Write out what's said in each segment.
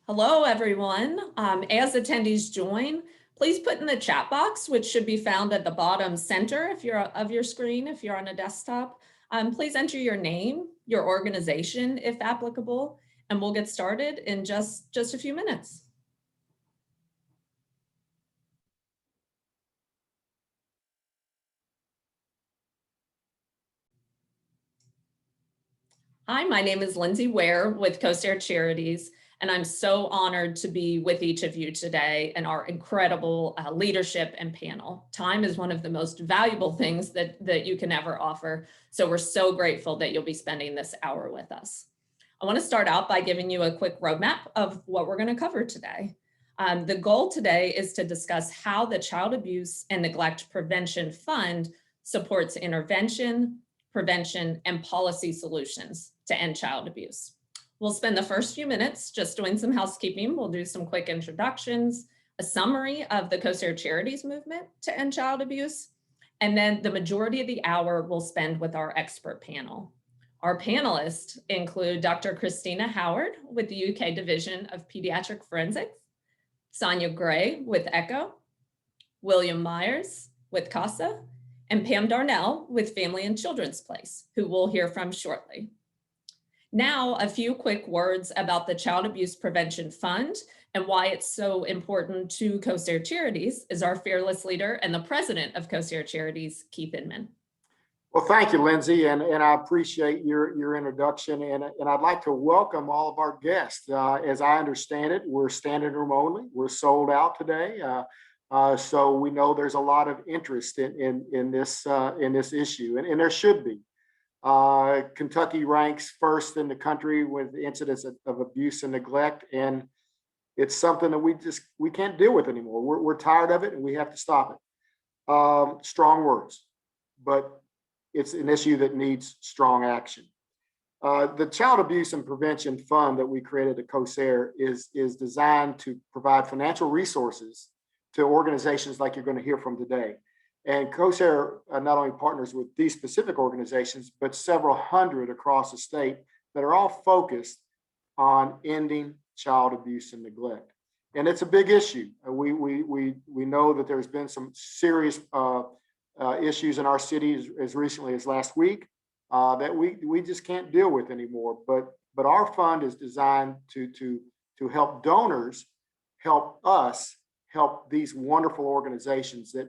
Hello, everyone. As attendees join, please put in the chat box, which should be found at the bottom center of your screen if you're on a desktop. Please enter your name, your organization, if applicable, and we'll get started in just a few minutes. Hi, my name is Lindsay Ware with Kosair Charities, and I'm so honored to be with each of you today and our incredible leadership and panel. Time is one of the most valuable things that you can ever offer, so we're so grateful that you'll be spending this hour with us. I want to start out by giving you a quick roadmap of what we're going to cover today. The goal today is to discuss how the Child Abuse and Neglect Prevention Fund supports intervention, prevention, and policy solutions to end child abuse. We'll spend the first few minutes just doing some housekeeping. We'll do some quick introductions, a summary of the Kosair Charities movement to end child abuse, and then the majority of the hour we'll spend with our expert panel. Our panelists include Dr. Christina Howard with the UK Division of Pediatric Forensics, Sonya Gray with ECHO, William Myers with CASA, and Pam Darnell with Family and Children's Place, who we'll hear from shortly. Now, a few quick words about the Child Abuse Prevention Fund and why it's so important to Kosair Charities is our fearless leader and the president of Kosair Charities, Keith Inman. Well, thank you, Lindsay, and I appreciate your introduction, and I'd like to welcome all of our guests. As I understand it, we're standing room only. We're sold out today, so we know there's a lot of interest in this issue, and there should be. Kentucky ranks first in the country with the incidence of abuse and neglect, and it's something that we can't deal with anymore. We're tired of it, and we have to stop it. Strong words, but it's an issue that needs strong action. The Child Abuse and Prevention Fund that we created at Kosair is designed to provide financial resources to organizations like you're going to hear from today. And Kosair not only partners with these specific organizations, but several hundred across the state that are all focused on ending child abuse and neglect. And it's a big issue. We know that there's been some serious issues in our city as recently as last week that we just can't deal with anymore. But our fund is designed to help donors help us help these wonderful organizations that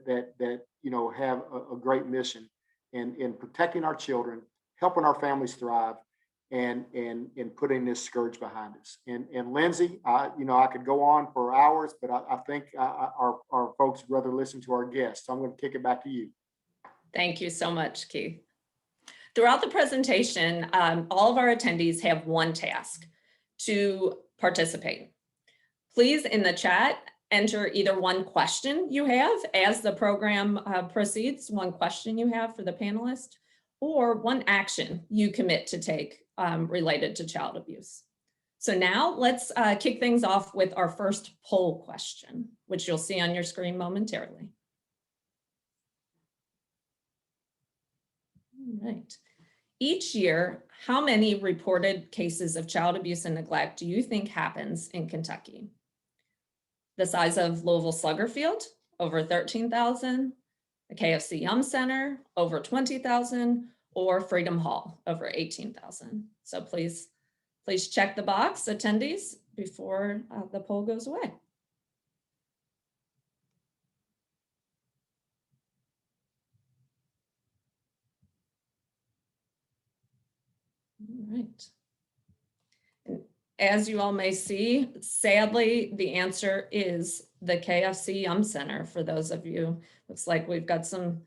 have a great mission in protecting our children, helping our families thrive, and putting this scourge behind us. And Lindsay, I could go on for hours, but I think our folks would rather listen to our guests. So I'm going to kick it back to you. Thank you so much, Keith. Throughout the presentation, all of our attendees have one task: to participate. Please, in the chat, enter either one question you have as the program proceeds, one question you have for the panelist, or one action you commit to take related to child abuse. So now let's kick things off with our first poll question, which you'll see on your screen momentarily. All right. Each year, how many reported cases of child abuse and neglect do you think happens in Kentucky? The size of Louisville Slugger Field, over 13,000, the KFC Yum Center, over 20,000, or Freedom Hall, over 18,000. So please check the box, attendees, before the poll goes away. All right. As you all may see, sadly, the answer is the KFC Yum Center. For those of you, looks like we've got some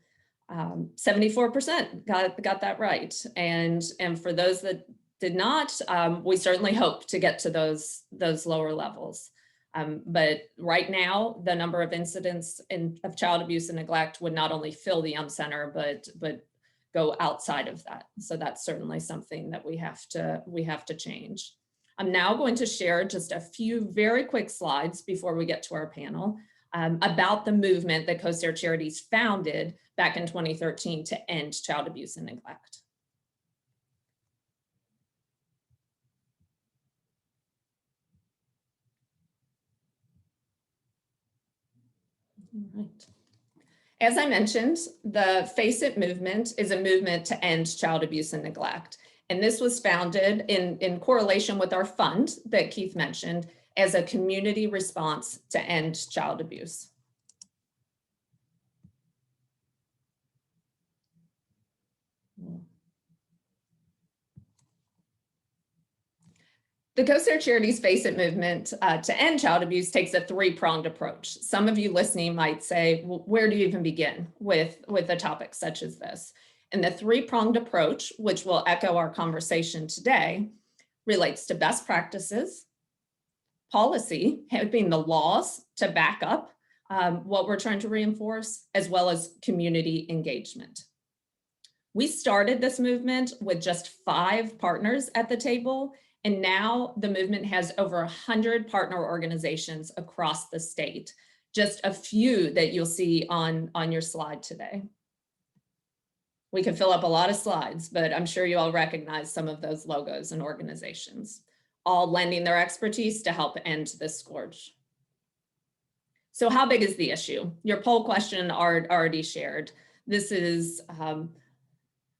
74% got that right. And for those that did not, we certainly hope to get to those lower levels. But right now, the number of incidents of child abuse and neglect would not only fill the Yum Center, but go outside of that. So that's certainly something that we have to change. I'm now going to share just a few very quick slides before we get to our panel about the movement that Kosair Charities founded back in 2013 to end child abuse and neglect. All right. As I mentioned, the Face It movement is a movement to end child abuse and neglect. And this was founded in correlation with our fund that Keith mentioned as a community response to end child abuse. The Kosair Charities Face It movement to end child abuse takes a three-pronged approach. Some of you listening might say, well, where do you even begin with a topic such as this? And the three-pronged approach, which will echo our conversation today, relates to best practices, policy, having the laws to back up what we're trying to reinforce, as well as community engagement. We started this movement with just 5 partners at the table, and now the movement has over 100 partner organizations across the state, just a few that you'll see on your slide today. We could fill up a lot of slides, but I'm sure you all recognize some of those logos and organizations, all lending their expertise to help end this scourge. So how big is the issue? Your poll question already shared. This is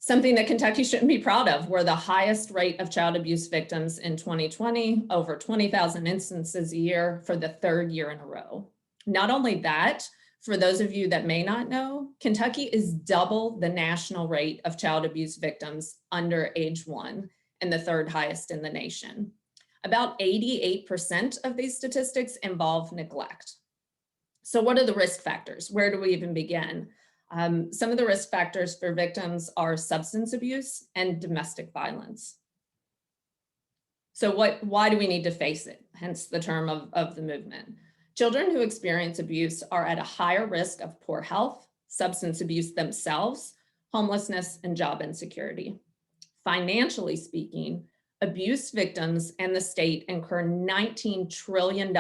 something that Kentucky shouldn't be proud of. We're the highest rate of child abuse victims in 2020, over 20,000 instances a year for the 3rd year in a row. Not only that, for those of you that may not know, Kentucky is double the national rate of child abuse victims under age 1 and the 3rd highest in the nation. About 88% of these statistics involve neglect. So what are the risk factors? Where do we even begin? Some of the risk factors for victims are substance abuse and domestic violence. So why do we need to face it? Hence the term of the movement. Children who experience abuse are at a higher risk of poor health, substance abuse themselves, homelessness, and job insecurity. Financially speaking, abuse victims and the state incur $19 trillion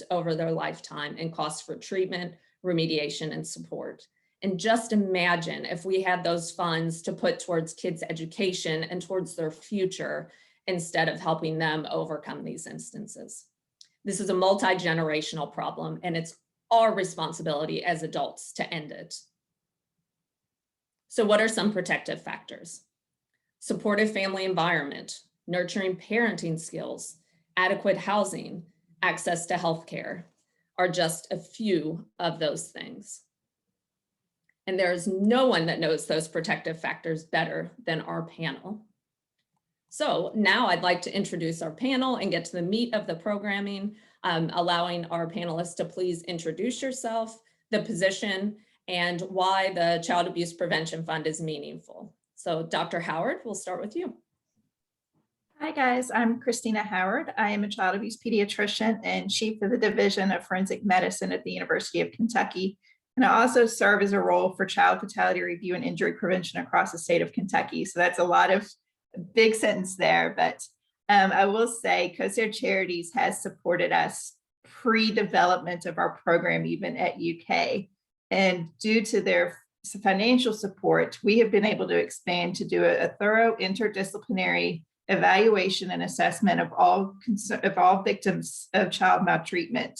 over their lifetime in costs for treatment, remediation, and support. And just imagine if we had those funds to put towards kids' education and towards their future instead of helping them overcome these instances. This is a multi-generational problem, and it's our responsibility as adults to end it. So what are some protective factors? Supportive family environment, nurturing parenting skills, adequate housing, access to healthcare are just a few of those things. And there's no one that knows those protective factors better than our panel. So now I'd like to introduce our panel and get to the meat of the programming, allowing our panelists to please introduce yourself, the position, and why the Child Abuse Prevention Fund is meaningful. So Dr. Howard, we'll start with you. Hi guys, I'm Christina Howard. I am a child abuse pediatrician and chief of the Division of Forensic Medicine at the University of Kentucky. And I also serve as a role for child fatality review and injury prevention across the state of Kentucky. So that's a lot of big sentence there, but I will say Kosair Charities has supported us pre-development of our program, even at UK. And due to their financial support, we have been able to expand to do a thorough interdisciplinary evaluation and assessment of all victims of child maltreatment.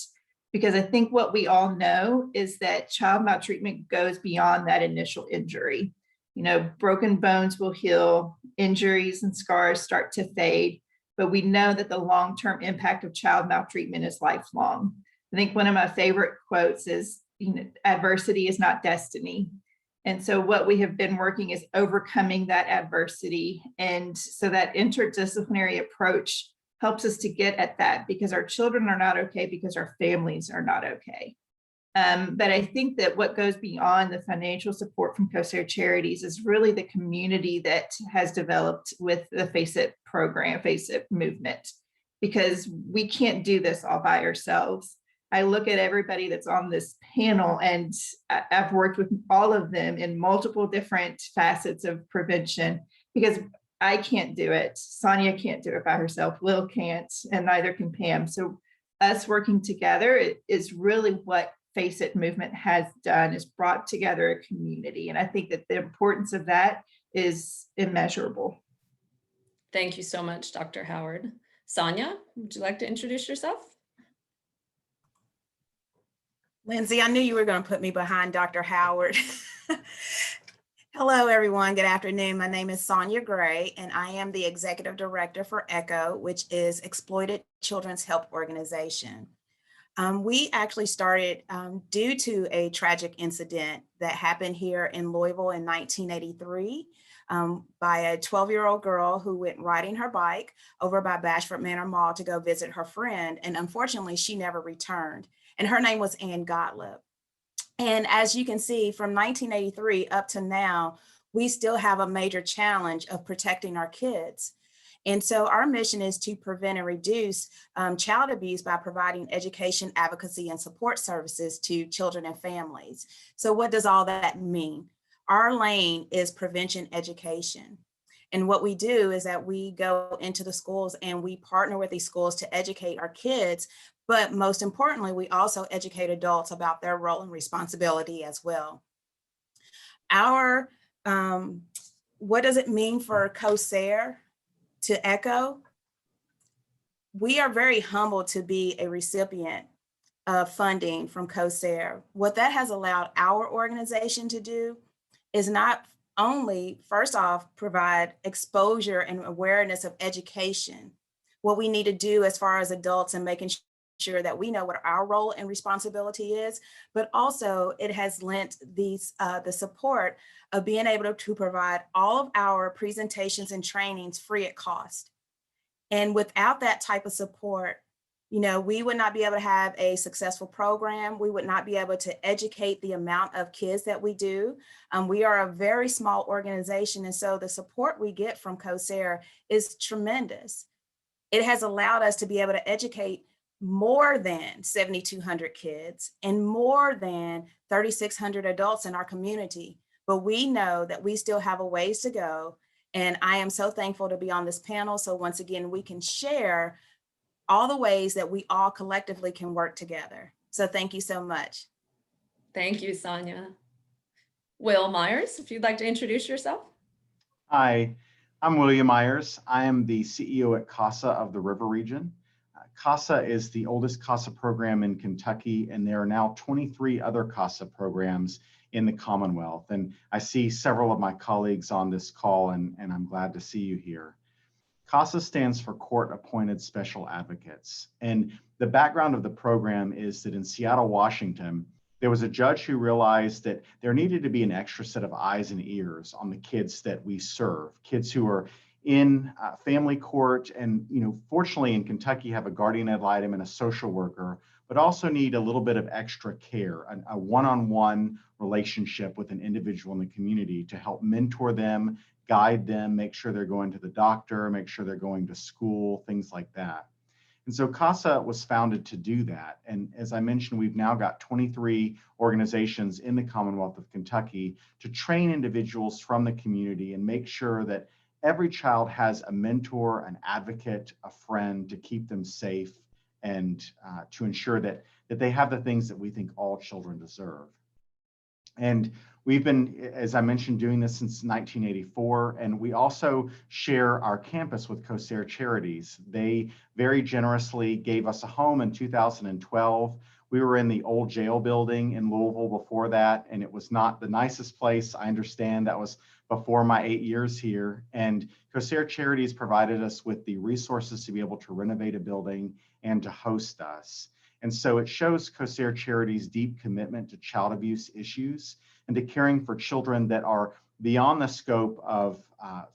Because I think what we all know is that child maltreatment goes beyond that initial injury. You know, broken bones will heal, injuries and scars start to fade, but we know that the long-term impact of child maltreatment is lifelong. I think one of my favorite quotes is, you know, adversity is not destiny. And so what we have been working is overcoming that adversity. And so that interdisciplinary approach helps us to get at that, because our children are not okay because our families are not okay. But I think that what goes beyond the financial support from Kosair Charities is really the community that has developed with the Face It program, Face It movement, because we can't do this all by ourselves. I look at everybody that's on this panel, and I've worked with all of them in multiple different facets of prevention, because I can't do it. Sonya can't do it by herself. Lil can't, and neither can Pam. So us working together is really what Face It movement has done, is brought together a community. And I think that the importance of that is immeasurable. Thank you so much, Dr. Howard. Sonya, would you like to introduce yourself? Lindsay, I knew you were going to put me behind Dr. Howard. Hello, everyone. Good afternoon. My name is Sonya Gray, and I am the Executive Director for ECHO, which is Exploited Children's Help Organization. We actually started due to a tragic incident that happened here in Louisville in 1983 by a 12-year-old girl who went riding her bike over by Bashford Manor Mall to go visit her friend. And unfortunately, she never returned. And her name was Ann Gottlieb. And as you can see, from 1983 up to now, we still have a major challenge of protecting our kids. And so our mission is to prevent and reduce child abuse by providing education, advocacy, and support services to children and families. So what does all that mean? Our lane is prevention education. And what we do is that we go into the schools and we partner with these schools to educate our kids. But most importantly, we also educate adults about their role and responsibility as well. What does it mean for Kosair to ECHO? We are very humbled to be a recipient of funding from Kosair. What that has allowed our organization to do is not only, first off, provide exposure and awareness of education, what we need to do as far as adults and making sure that we know what our role and responsibility is, but also it has lent the support of being able to provide all of our presentations and trainings free at cost. And without that type of support, we would not be able to have a successful program. We would not be able to educate the amount of kids that we do. We are a very small organization. And so the support we get from Kosair is tremendous. It has allowed us to be able to educate more than 7,200 kids and more than 3,600 adults in our community. But we know that we still have a ways to go. And I am so thankful to be on this panel. So once again, we can share all the ways that we all collectively can work together. So thank you so much. Thank you, Sonya. Will Myers, if you'd like to introduce yourself. Hi, I'm William Myers. I am the CEO at CASA of the River Region. CASA is the oldest CASA program in Kentucky, and there are now 23 other CASA programs in the Commonwealth. And I see several of my colleagues on this call, and I'm glad to see you here. CASA stands for Court Appointed Special Advocates. And the background of the program is that in Seattle, Washington, there was a judge who realized that there needed to be an extra set of eyes and ears on the kids that we serve, kids who are in family court and, fortunately in Kentucky have a guardian ad litem and a social worker, but also need a little bit of extra care, a one-on-one relationship with an individual in the community to help mentor them, guide them, make sure they're going to the doctor, make sure they're going to school, things like that. And so CASA was founded to do that. And as I mentioned, we've now got 23 organizations in the Commonwealth of Kentucky to train individuals from the community and make sure that every child has a mentor, an advocate, a friend to keep them safe and to ensure that they have the things that we think all children deserve. And we've been, as I mentioned, doing this since 1984, and we also share our campus with Kosair Charities. They very generously gave us a home in 2012. We were in the old jail building in Louisville before that, and it was not the nicest place. I understand that was before my 8 years here. And Kosair Charities provided us with the resources to be able to renovate a building and to host us. And so it shows Kosair Charities' deep commitment to child abuse issues and to caring for children that are beyond the scope of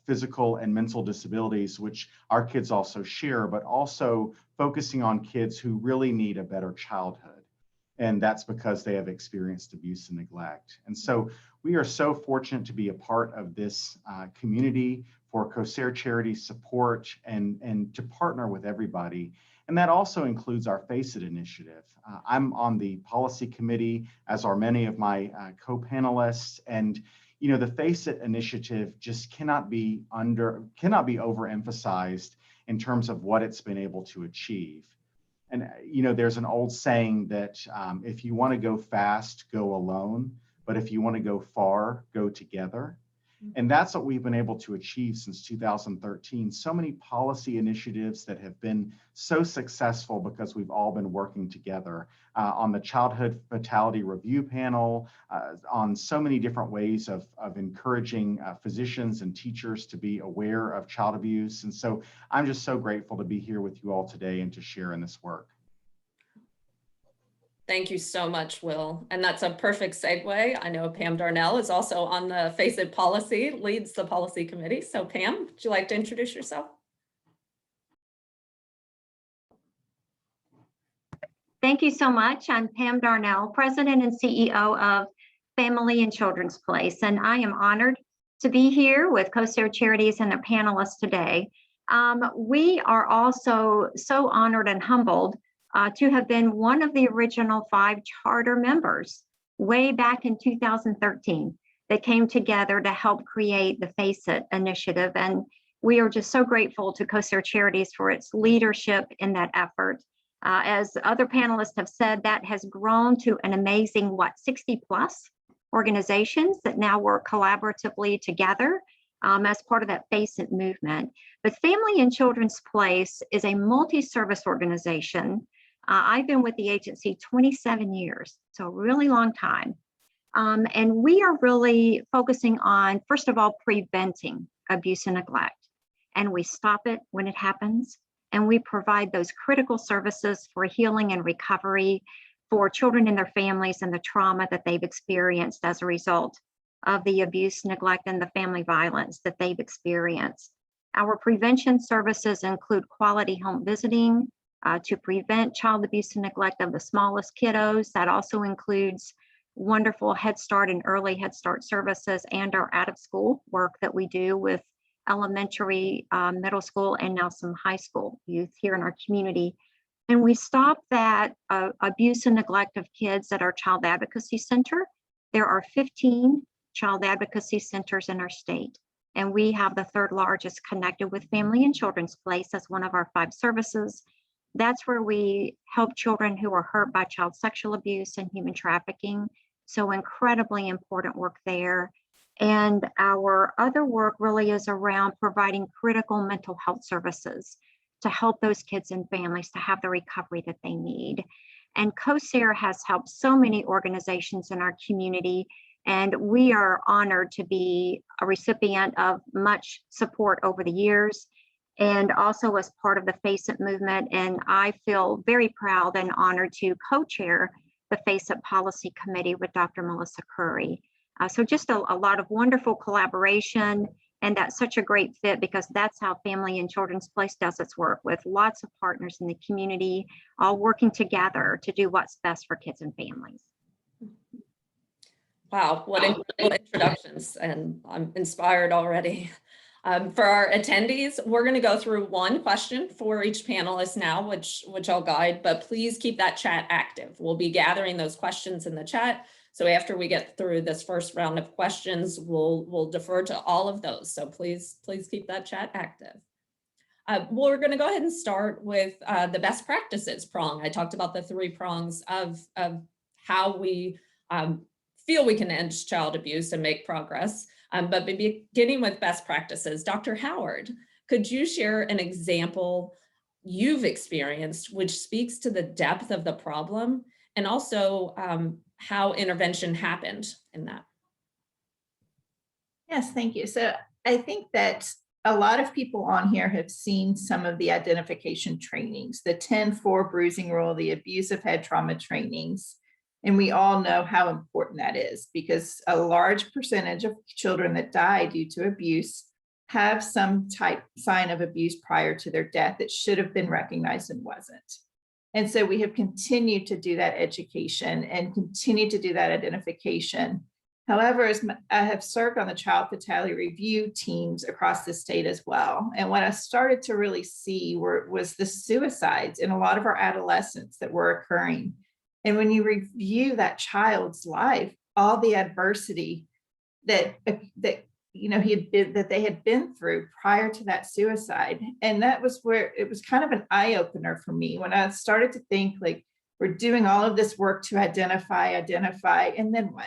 physical and mental disabilities, which our kids also share, but also focusing on kids who really need a better childhood. And that's because they have experienced abuse and neglect. And so we are so fortunate to be a part of this community for Kosair Charities support and to partner with everybody. And that also includes our Face It initiative. I'm on the policy committee, as are many of my co-panelists. And the Face It initiative just cannot be overemphasized in terms of what it's been able to achieve. And there's an old saying that if you want to go fast, go alone, but if you want to go far, go together. And that's what we've been able to achieve since 2013. So many policy initiatives that have been so successful because we've all been working together on the Childhood Fatality Review Panel, on so many different ways of encouraging physicians and teachers to be aware of child abuse. And so I'm just so grateful to be here with you all today and to share in this work. Thank you so much, Will. And that's a perfect segue. I know Pam Darnell is also on the Face It policy, leads the policy committee. So Pam, would you like to introduce yourself? Thank you so much. I'm Pam Darnell, President and CEO of Family and Children's Place, and I am honored to be here with Kosair Charities and their panelists today. We are also so honored and humbled to have been one of the original 5 charter members way back in 2013 that came together to help create the Face It initiative. And we are just so grateful to Kosair Charities for its leadership in that effort. As other panelists have said, that has grown to an amazing, 60 plus organizations that now work collaboratively together as part of that Face It movement. But Family and Children's Place is a multi-service organization. I've been with the agency 27 years, so a really long time. And we are really focusing on, first of all, preventing abuse and neglect. And we stop it when it happens. And we provide those critical services for healing and recovery for children and their families and the trauma that they've experienced as a result of the abuse, neglect, and the family violence that they've experienced. Our prevention services include quality home visiting to prevent child abuse and neglect of the smallest kiddos. That also includes wonderful Head Start and early Head Start services and our out of school work that we do with elementary, middle school, and now some high school youth here in our community. And we stop that abuse and neglect of kids at our Child Advocacy Center. There are 15 child advocacy centers in our state, and we have the 3rd largest connected with Family and Children's Place as one of our 5 services. That's where we help children who are hurt by child sexual abuse and human trafficking. So incredibly important work there. And our other work really is around providing critical mental health services to help those kids and families to have the recovery that they need. And Kosair has helped so many organizations in our community, and we are honored to be a recipient of much support over the years, and also as part of the Face It movement. And I feel very proud and honored to co-chair the Face It Policy Committee with Dr. Melissa Curry. So just a lot of wonderful collaboration, and that's such a great fit because that's how Family and Children's Place does its work, with lots of partners in the community, all working together to do what's best for kids and families. Wow, what incredible introductions, and I'm inspired already. For our attendees, we're going to go through one question for each panelist now, which I'll guide, but please keep that chat active. We'll be gathering those questions in the chat. So after we get through this first round of questions, we'll defer to all of those. So please keep that chat active. We're going to go ahead and start with the best practices prong. I talked about the 3 prongs of how we feel we can end child abuse and make progress. But beginning with best practices, Dr. Howard, could you share an example you've experienced which speaks to the depth of the problem and also how intervention happened in that? Yes, thank you. So I think that a lot of people on here have seen some of the identification trainings, the 10-4 bruising rule, the abusive head trauma trainings. And we all know how important that is because a large percentage of children that die due to abuse have some sign of abuse prior to their death that should have been recognized and wasn't. And so we have continued to do that education and continue to do that identification. However, as I have served on the child fatality review teams across the state as well. And what I started to really see was the suicides in a lot of our adolescents that were occurring. And when you review that child's life, all the adversity that they had been through prior to that suicide, and that was where it was kind of an eye opener for me when I started to think, like, we're doing all of this work to identify, and then what?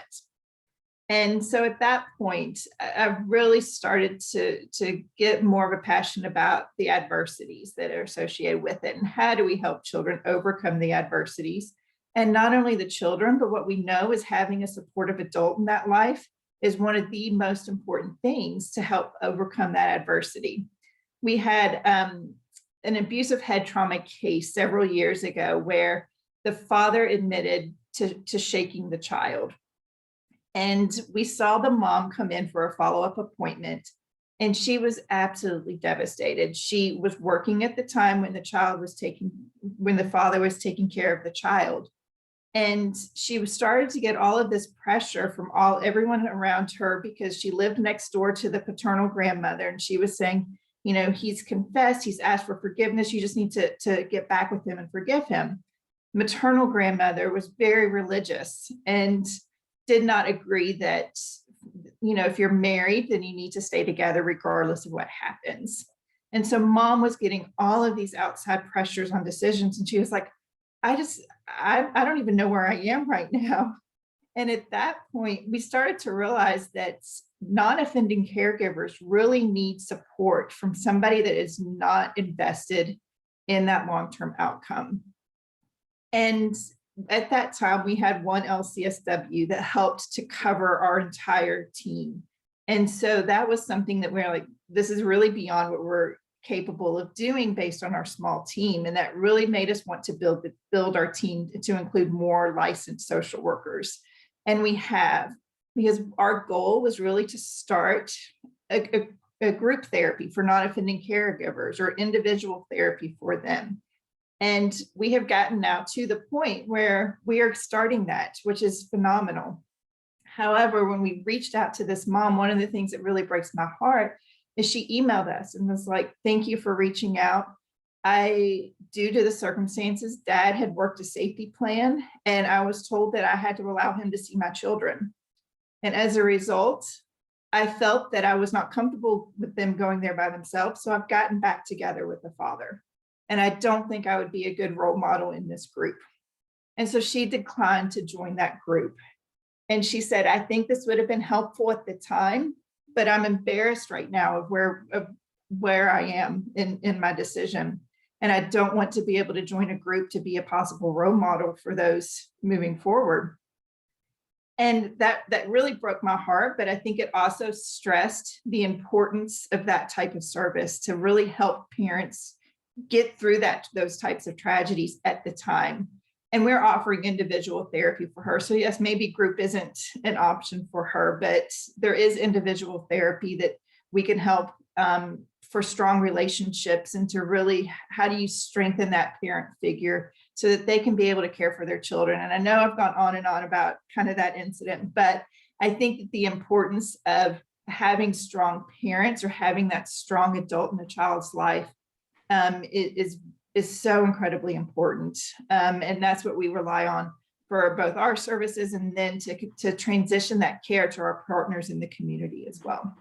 And so at that point, I really started to get more of a passion about the adversities that are associated with it, and how do we help children overcome the adversities. And not only the children, but what we know is having a supportive adult in that life is one of the most important things to help overcome that adversity. We had an abusive head trauma case several years ago where the father admitted to shaking the child. And we saw the mom come in for a follow-up appointment, and she was absolutely devastated. She was working at the time when the father was taking care of the child. And she started to get all of this pressure from everyone around her, because she lived next door to the paternal grandmother. And she was saying, you know, he's confessed, he's asked for forgiveness, you just need to get back with him and forgive him. Maternal grandmother was very religious and did not agree that, you know, if you're married, then you need to stay together regardless of what happens. And so mom was getting all of these outside pressures on decisions. And she was like, I don't even know where I am right now. And at that point, we started to realize that non-offending caregivers really need support from somebody that is not invested in that long-term outcome. And at that time, we had one LCSW that helped to cover our entire team. And so that was something that we're like, this is really beyond what we're capable of doing based on our small team. And that really made us want to build our team to include more licensed social workers. And we have, because our goal was really to start a group therapy for non-offending caregivers, or individual therapy for them. And we have gotten now to the point where we are starting that, which is phenomenal. However, when we reached out to this mom, one of the things that really breaks my heart is she emailed us and was like, thank you for reaching out. Due to the circumstances, dad had worked a safety plan, and I was told that I had to allow him to see my children. And as a result, I felt that I was not comfortable with them going there by themselves. So I've gotten back together with the father. And I don't think I would be a good role model in this group. And so she declined to join that group. And she said, I think this would have been helpful at the time, but I'm embarrassed right now of where I am in my decision. And I don't want to be able to join a group to be a possible role model for those moving forward. And that really broke my heart, but I think it also stressed the importance of that type of service to really help parents get through those types of tragedies at the time. And we're offering individual therapy for her. So yes, maybe group isn't an option for her, but there is individual therapy that we can help for strong relationships, and to really, how do you strengthen that parent figure so that they can be able to care for their children. And I know I've gone on and on about kind of that incident, but I think that the importance of having strong parents, or having that strong adult in a child's life, is so incredibly important. And that's what we rely on for both our services, and then to transition that care to our partners in the community as well.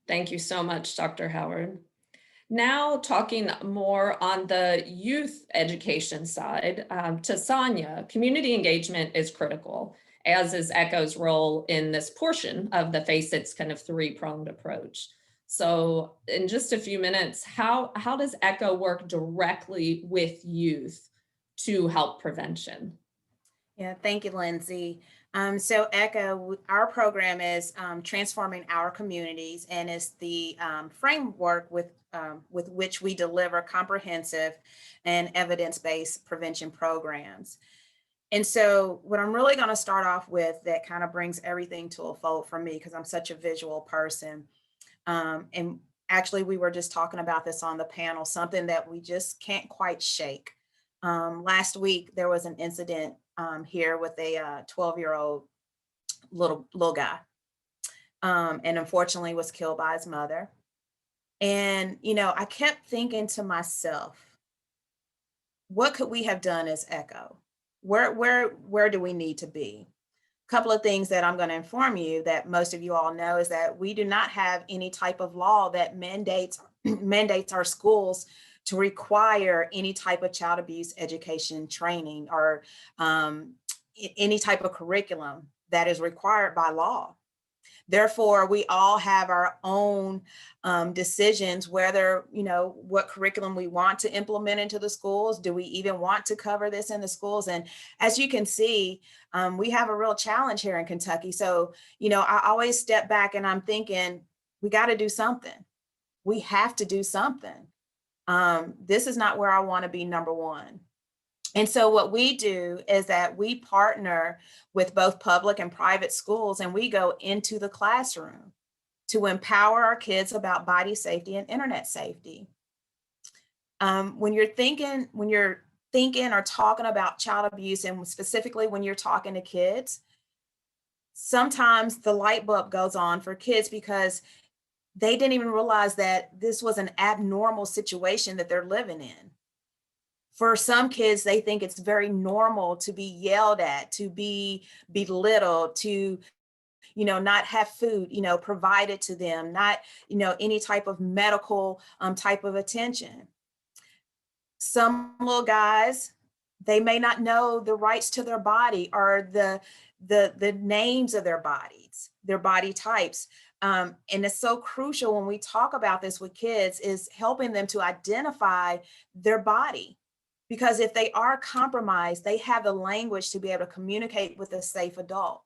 Thank you so much, Dr. Howard. Now talking more on the youth education side, to Sonya, community engagement is critical, as is ECHO's role in this portion of the FACEIT's kind of three-pronged approach. So in just a few minutes, how does ECHO work directly with youth to help prevention? Yeah, thank you, Lindsay. So ECHO, our program is transforming our communities, and is the framework with which we deliver comprehensive and evidence-based prevention programs. And so what I'm really going to start off with, that kind of brings everything to a fold for me, because I'm such a visual person. And actually, we were just talking about this on the panel, something that we just can't quite shake. Last week, there was an incident here with a 12-year-old little guy, and unfortunately was killed by his mother. And, you know, I kept thinking to myself, what could we have done as ECHO? Where do we need to be? A couple of things that I'm going to inform you that most of you all know is that we do not have any type of law that mandates our schools to require any type of child abuse education training, or any type of curriculum that is required by law. Therefore, we all have our own decisions, whether, what curriculum we want to implement into the schools. Do we even want to cover this in the schools? And as you can see, we have a real challenge here in Kentucky. So, I always step back and I'm thinking, we got to do something. We have to do something. This is not where I want to be, number one. And so what we do is that we partner with both public and private schools, and we go into the classroom to empower our kids about body safety and internet safety. When you're thinking or talking about child abuse, and specifically when you're talking to kids, sometimes the light bulb goes on for kids because they didn't even realize that this was an abnormal situation that they're living in. For some kids, they think it's very normal to be yelled at, to be belittled, to, not have food, provided to them, not, any type of medical type of attention. Some little guys, they may not know the rights to their body or the names of their bodies, their body types. And it's so crucial when we talk about this with kids, is helping them to identify their body. Because if they are compromised, they have the language to be able to communicate with a safe adult.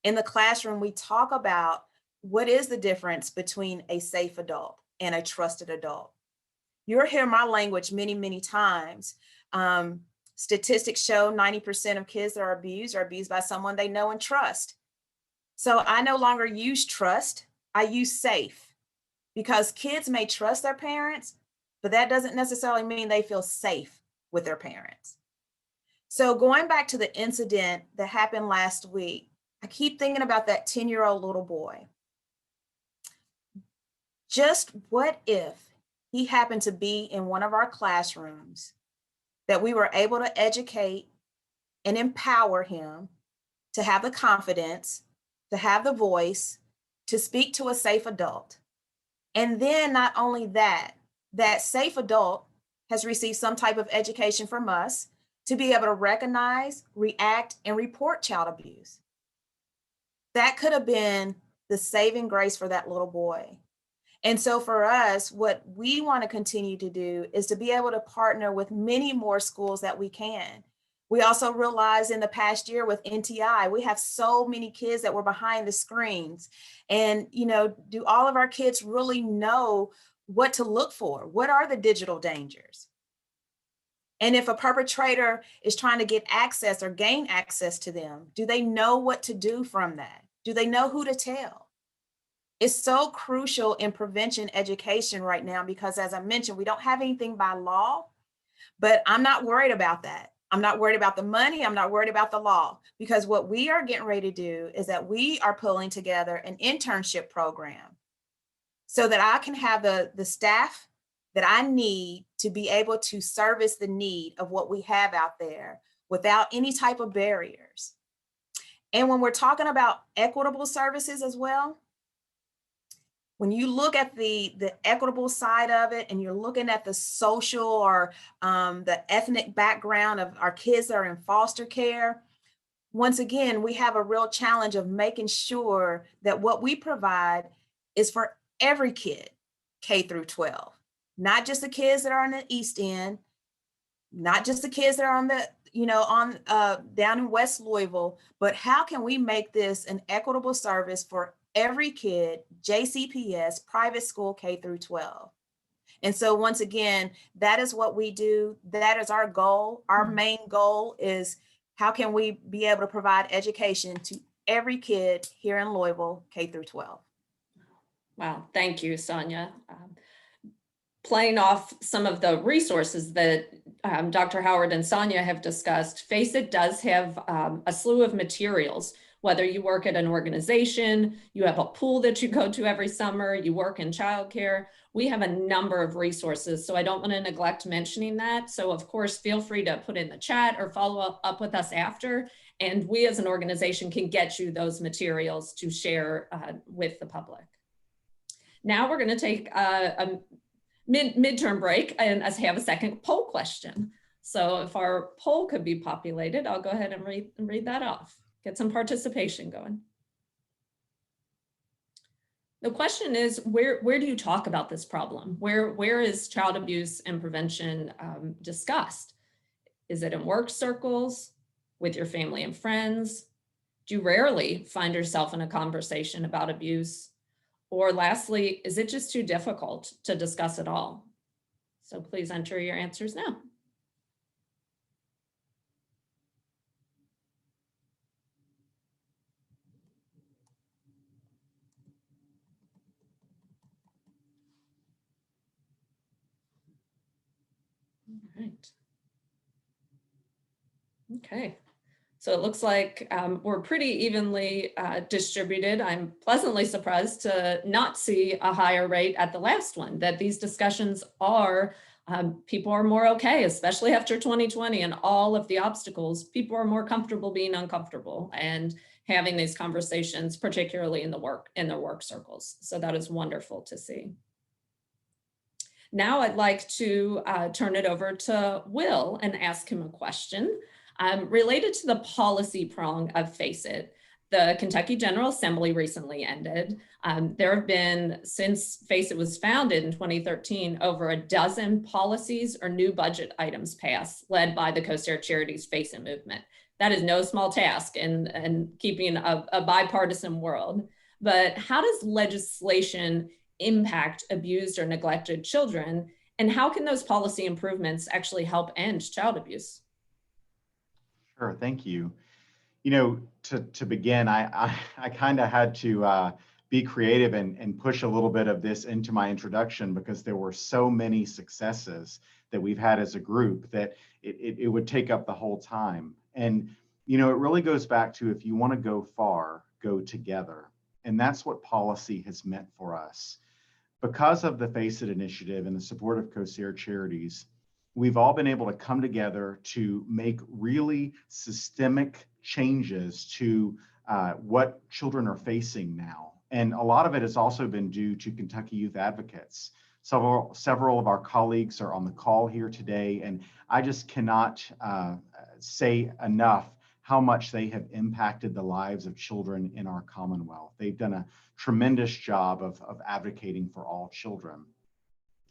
In the classroom, we talk about what is the difference between a safe adult and a trusted adult. You'll hear my language many, many times. Statistics show 90% of kids that are abused by someone they know and trust. So I no longer use trust, I use safe, because kids may trust their parents, but that doesn't necessarily mean they feel safe with their parents. So going back to the incident that happened last week, I keep thinking about that 10-year-old little boy. Just what if he happened to be in one of our classrooms, that we were able to educate and empower him to have the confidence, to have the voice, to speak to a safe adult. And then not only that, that safe adult has received some type of education from us to be able to recognize, react, and report child abuse. That could have been the saving grace for that little boy. And so for us, what we want to continue to do is to be able to partner with many more schools that we can. We also realized in the past year with NTI, we have so many kids that were behind the screens. And, do all of our kids really know what to look for? What are the digital dangers? And if a perpetrator is trying to get access or gain access to them, do they know what to do from that? Do they know who to tell? It's so crucial in prevention education right now, because as I mentioned, we don't have anything by law, but I'm not worried about that. I'm not worried about the money. I'm not worried about the law, because what we are getting ready to do is that we are pulling together an internship program so that I can have the staff that I need to be able to service the need of what we have out there without any type of barriers. And when we're talking about equitable services as well, when you look at the equitable side of it, and you're looking at the social or the ethnic background of our kids that are in foster care, once again, we have a real challenge of making sure that what we provide is for every kid, K through 12, not just the kids that are in the East End, not just the kids that are on the, down in West Louisville, but how can we make this an equitable service for every kid, JCPS, private school, K through 12. And so once again, that is what we do. That is our goal. Our main goal is how can we be able to provide education to every kid here in Louisville, K through 12. Wow, thank you, Sonya. Playing off some of the resources that Dr. Howard and Sonya have discussed, FACE IT does have a slew of materials. Whether you work at an organization, you have a pool that you go to every summer, you work in childcare, we have a number of resources. So I don't want to neglect mentioning that. So of course, feel free to put in the chat or follow up with us after. And we as an organization can get you those materials to share with the public. Now we're going to take a midterm break and have a second poll question. So if our poll could be populated, I'll go ahead and read that off. Get some participation going. The question is, where do you talk about this problem? Where is child abuse and prevention discussed? Is it in work circles, with your family and friends? Do you rarely find yourself in a conversation about abuse? Or lastly, is it just too difficult to discuss at all? So please enter your answers now. All right. Okay. So it looks like we're pretty evenly distributed. I'm pleasantly surprised to not see a higher rate at the last one, that these discussions are, people are more okay, especially after 2020 and all of the obstacles. People are more comfortable being uncomfortable and having these conversations, particularly in their work circles. So that is wonderful to see. Now I'd like to turn it over to Will and ask him a question. Related to the policy prong of FACE IT. The Kentucky General Assembly recently ended. There have been, since FACE IT was founded in 2013, over a dozen policies or new budget items passed, led by the Kosair Charities FACE IT movement. That is no small task in keeping a bipartisan world. But how does legislation impact abused or neglected children? And how can those policy improvements actually help end child abuse? Sure, thank you. You know, to begin, I kind of had to be creative and push a little bit of this into my introduction, because there were so many successes that we've had as a group that it would take up the whole time. And, you know, it really goes back to, if you want to go far, go together. And that's what policy has meant for us. Because of the FACE IT initiative and the support of Kosair Charities, we've all been able to come together to make really systemic changes to what children are facing now. And a lot of it has also been due to Kentucky Youth Advocates. Several of our colleagues are on the call here today, and I just cannot say enough how much they have impacted the lives of children in our Commonwealth. They've done a tremendous job of advocating for all children.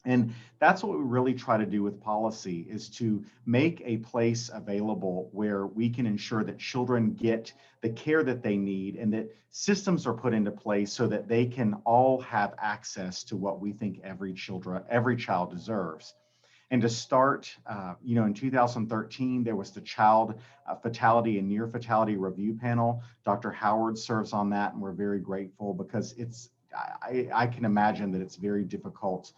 And that's what we really try to do with policy, is to make a place available where we can ensure that children get the care that they need, and that systems are put into place so that they can all have access to what we think every child deserves. And to start, you know, in 2013, there was the Child Fatality and Near Fatality Review Panel. Dr. Howard serves on that, and we're very grateful, because I can imagine that it's very difficult,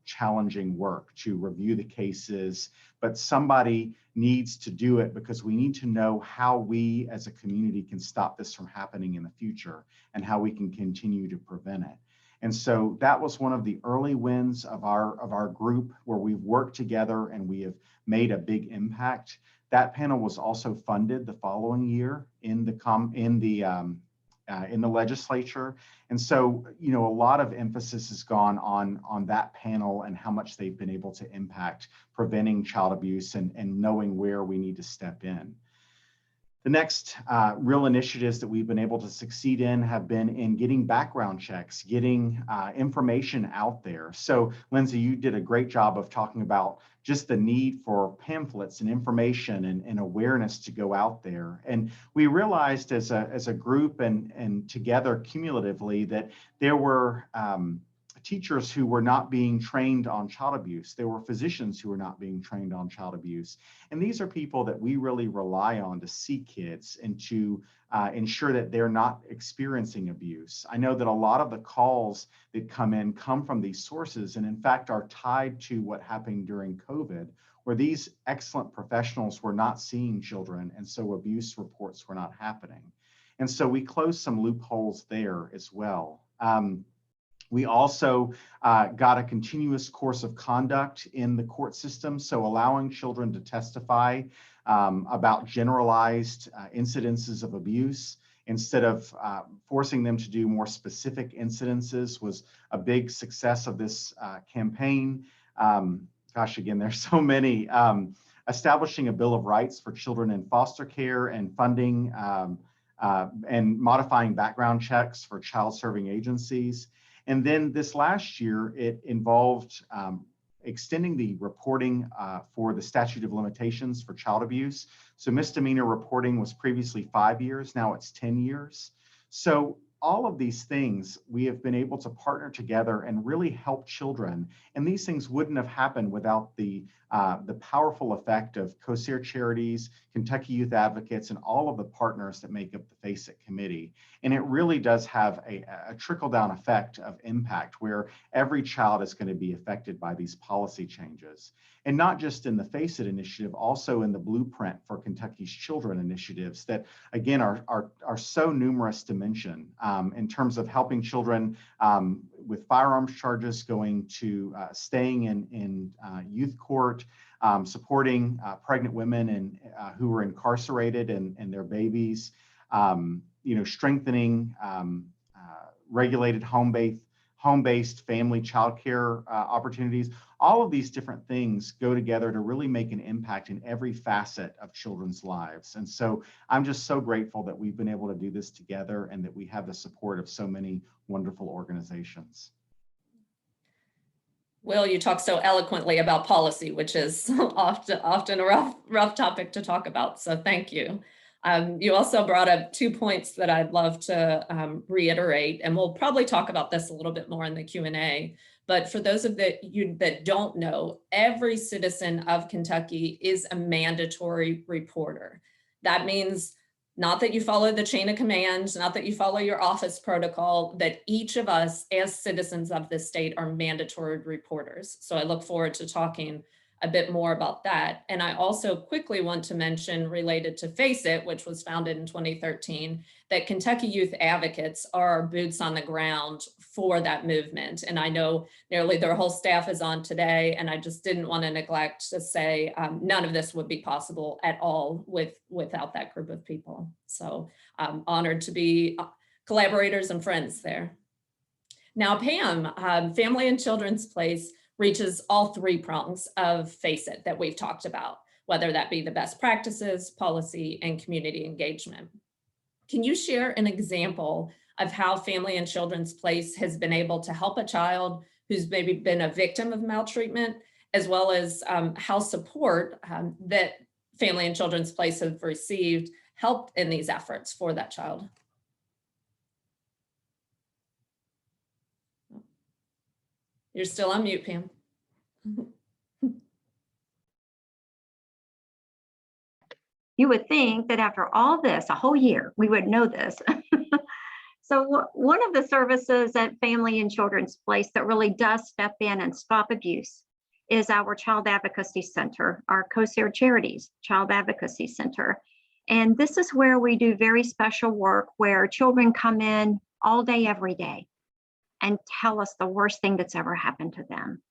challenging work to review the cases, but somebody needs to do it, because we need to know how we as a community can stop this from happening in the future, and how we can continue to prevent it. And so that was one of the early wins of our group, where we've worked together and we have made a big impact. That panel was also funded the following year in the legislature. And so, you know, a lot of emphasis has gone on that panel and how much they've been able to impact preventing child abuse and knowing where we need to step in. The next real initiatives that we've been able to succeed in have been in getting background checks, getting information out there. So Lindsay, you did a great job of talking about just the need for pamphlets and information and awareness to go out there. And we realized as a group and together cumulatively that there were teachers who were not being trained on child abuse. There were physicians who were not being trained on child abuse. And these are people that we really rely on to see kids and to ensure that they're not experiencing abuse. I know that a lot of the calls that come from these sources, and in fact are tied to what happened during COVID, where these excellent professionals were not seeing children, and so abuse reports were not happening. And so we closed some loopholes there as well. We also got a continuous course of conduct in the court system, so allowing children to testify about generalized incidences of abuse instead of forcing them to do more specific incidences was a big success of this campaign. Gosh, again, there's so many. establishing a Bill of Rights for children in foster care and funding and modifying background checks for child-serving agencies. And then this last year, it involved extending the reporting for the statute of limitations for child abuse. So misdemeanor reporting was previously 5 years, now it's 10 years. So all of these things, we have been able to partner together and really help children. And these things wouldn't have happened without the powerful effect of Kosair Charities, Kentucky Youth Advocates, and all of the partners that make up the Face It Committee. And it really does have a trickle-down effect of impact where every child is going to be affected by these policy changes. And not just in the Face It initiative, also in the Blueprint for Kentucky's Children initiatives that, again, are so numerous to mention in terms of helping children with firearms charges, going to staying in youth court, supporting pregnant women and who are incarcerated and their babies, strengthening regulated home-based family childcare opportunities. All of these different things go together to really make an impact in every facet of children's lives. And so I'm just so grateful that we've been able to do this together and that we have the support of so many wonderful organizations. Will, you talk so eloquently about policy, which is often a rough topic to talk about. So thank you. You also brought up 2 points that I'd love to reiterate, and we'll probably talk about this a little bit more in the Q&A. But for those of you that don't know, every citizen of Kentucky is a mandatory reporter. That means not that you follow the chain of command, not that you follow your office protocol, that each of us as citizens of this state are mandatory reporters. So I look forward to talking a bit more about that. And I also quickly want to mention, related to Face It, which was founded in 2013, that Kentucky Youth Advocates are our boots on the ground for that movement. And I know nearly their whole staff is on today, and I just didn't want to neglect to say none of this would be possible at all without that group of people. So I'm honored to be collaborators and friends there. Now, Pam, Family and Children's Place reaches all 3 prongs of Face It that we've talked about, whether that be the best practices, policy, and community engagement. Can you share an example of how Family and Children's Place has been able to help a child who's maybe been a victim of maltreatment, as well as how support that Family and Children's Place have received helped in these efforts for that child? You're still on mute, Pam. You would think that after all this, a whole year, we would know this. So one of the services at Family and Children's Place that really does step in and stop abuse is our Child Advocacy Center, our Kosair Charities Child Advocacy Center. And this is where we do very special work where children come in all day, every day, and tell us the worst thing that's ever happened to them.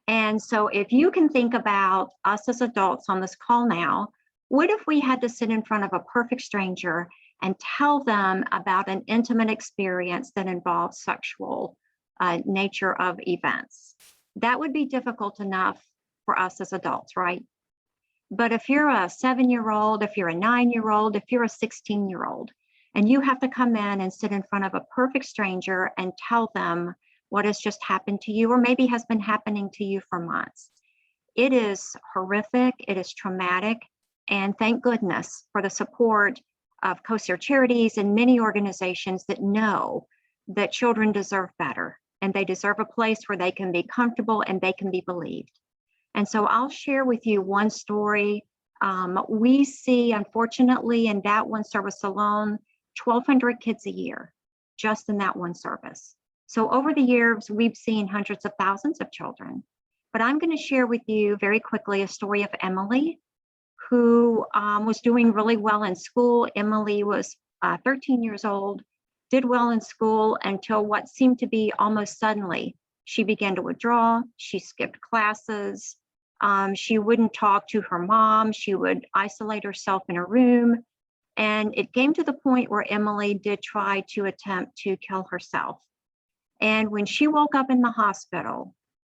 And so if you can think about us as adults on this call now, what if we had to sit in front of a perfect stranger and tell them about an intimate experience that involves sexual nature of events? That would be difficult enough for us as adults, right? But if you're a 7-year-old, if you're a 9-year-old, if you're a 16-year-old, and you have to come in and sit in front of a perfect stranger and tell them what has just happened to you, or maybe has been happening to you for months. It is horrific, it is traumatic, and thank goodness for the support of Kosair Charities and many organizations that know that children deserve better, and they deserve a place where they can be comfortable and they can be believed. And so I'll share with you one story. We see, unfortunately, in that one service alone, 1,200 kids a year, just in that one service. So over the years, we've seen hundreds of thousands of children. But I'm going to share with you very quickly a story of Emily, who was doing really well in school. Emily was 13 years old, did well in school until what seemed to be almost suddenly. She began to withdraw, she skipped classes, she wouldn't talk to her mom, she would isolate herself in a room. And it came to the point where Emily did try to attempt to kill herself. And when she woke up in the hospital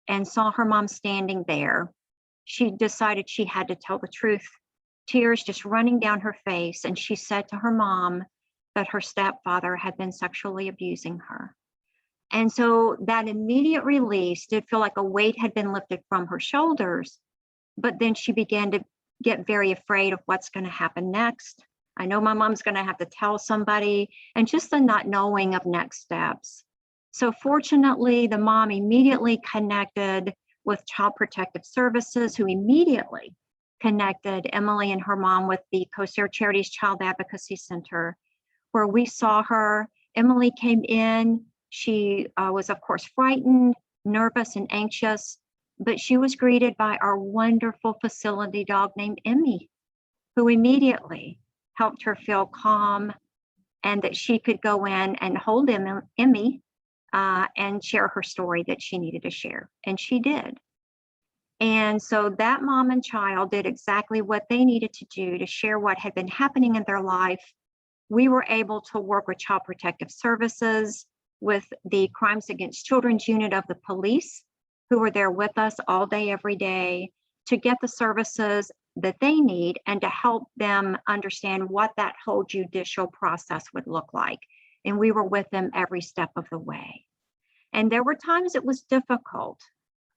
and saw her mom standing there, she decided she had to tell the truth, tears just running down her face. And she said to her mom that her stepfather had been sexually abusing her. And so that immediate release did feel like a weight had been lifted from her shoulders. But then she began to get very afraid of what's going to happen next. I know my mom's going to have to tell somebody, and just the not knowing of next steps. So fortunately, the mom immediately connected with Child Protective Services, who immediately connected Emily and her mom with the Kosair Charities Child Advocacy Center, where we saw her. Emily came in. She was, of course, frightened, nervous, and anxious, but she was greeted by our wonderful facility dog named Emmy, who immediately helped her feel calm and that she could go in and hold Emmy and share her story that she needed to share. And she did. And so that mom and child did exactly what they needed to do to share what had been happening in their life. We were able to work with Child Protective Services, with the Crimes Against Children's unit of the police, who were there with us all day, every day, to get the services that they need and to help them understand what that whole judicial process would look like. And we were with them every step of the way. And there were times it was difficult.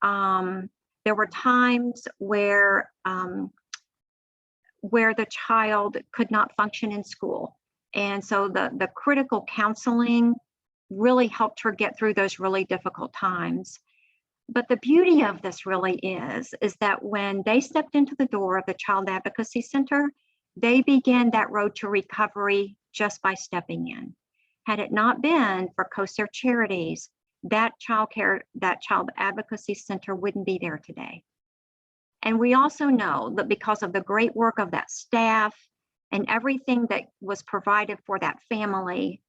There were times where the child could not function in school. And so the critical counseling really helped her get through those really difficult times. But the beauty of this really is that when they stepped into the door of the Child Advocacy Center, they began that road to recovery just by stepping in. Had it not been for Kosair Charities, that Child Advocacy Center wouldn't be there today. And we also know that because of the great work of that staff and everything that was provided for that family,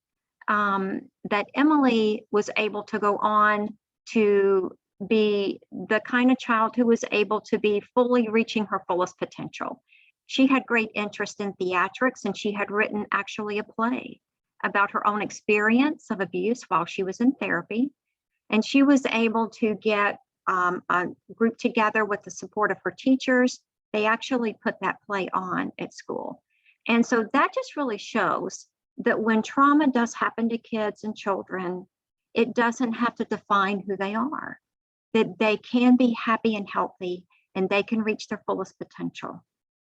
that Emily was able to go on to be the kind of child who was able to be fully reaching her fullest potential. She had great interest in theatrics, and she had written actually a play about her own experience of abuse while she was in therapy. And she was able to get a group together with the support of her teachers. They actually put that play on at school. And so that just really shows that when trauma does happen to kids and children, it doesn't have to define who they are, that they can be happy and healthy and they can reach their fullest potential.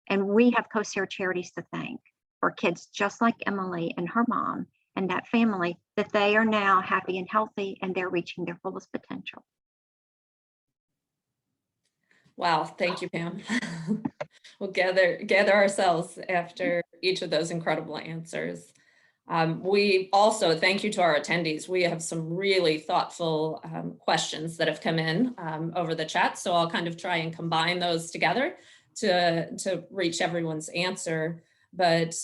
And we have Kosair Charities to thank for kids just like Emily and her mom and that family, that they are now happy and healthy and they're reaching their fullest potential. Wow, thank you, Pam. We'll gather ourselves after each of those incredible answers. We also, thank you to our attendees. We have some really thoughtful questions that have come in over the chat. So I'll kind of try and combine those together to reach everyone's answer. But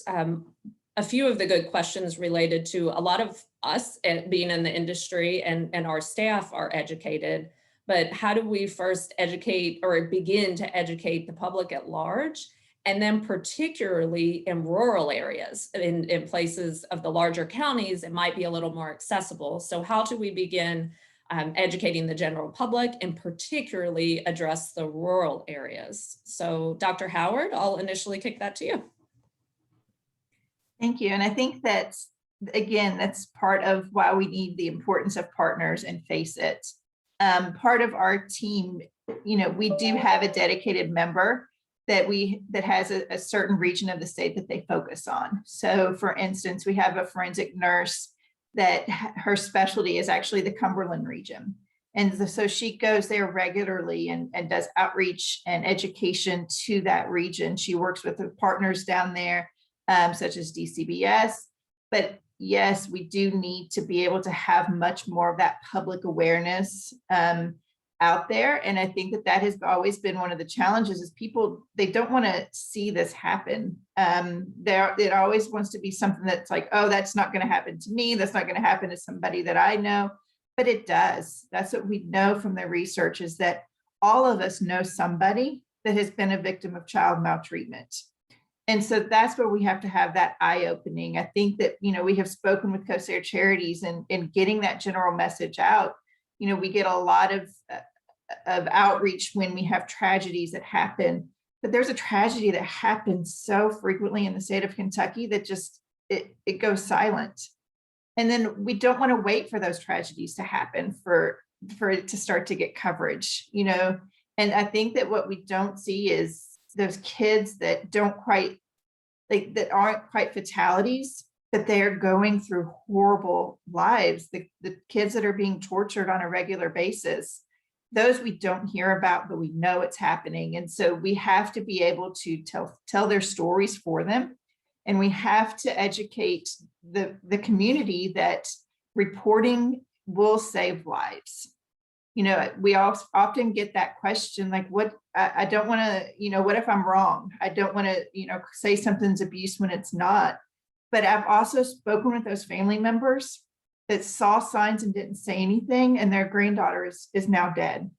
a few of the good questions related to a lot of us being in the industry, and our staff are educated, but how do we first educate or begin to educate the public at large? And then particularly in rural areas, in places of the larger counties, it might be a little more accessible. So how do we begin educating the general public and particularly address the rural areas? So Dr. Howard, I'll initially kick that to you. Thank you. And I think that's, again, that's part of why we need the importance of partners and face it. Part of our team, we do have a dedicated member that has a certain region of the state that they focus on. So for instance, we have a forensic nurse that her specialty is actually the Cumberland region. And so she goes there regularly and does outreach and education to that region. She works with the partners down there, such as DCBS. But yes, we do need to be able to have much more of that public awareness out there. And I think that has always been one of the challenges, is people, they don't want to see this happen. It always wants to be something that's like, oh, that's not going to happen to me. That's not going to happen to somebody that I know. But it does. That's what we know from the research, is that all of us know somebody that has been a victim of child maltreatment. And so that's where we have to have that eye opening. I think that, we have spoken with Kosair Charities and getting that general message out. We get a lot of of outreach when we have tragedies that happen. But there's a tragedy that happens so frequently in the state of Kentucky that just, it goes silent. And then we don't want to wait for those tragedies to happen for it to start to get coverage, you know? And I think that what we don't see is those kids that don't quite, like, that aren't quite fatalities, but they're going through horrible lives. The kids that are being tortured on a regular basis, those we don't hear about, but we know it's happening. And so we have to be able to tell their stories for them. And we have to educate the community that reporting will save lives. You know, we often get that question, like, what, I don't want to, you know, what if I'm wrong? I don't want to, you know, say something's abuse when it's not. But I've also spoken with those family members that saw signs and didn't say anything, and their granddaughter is now dead.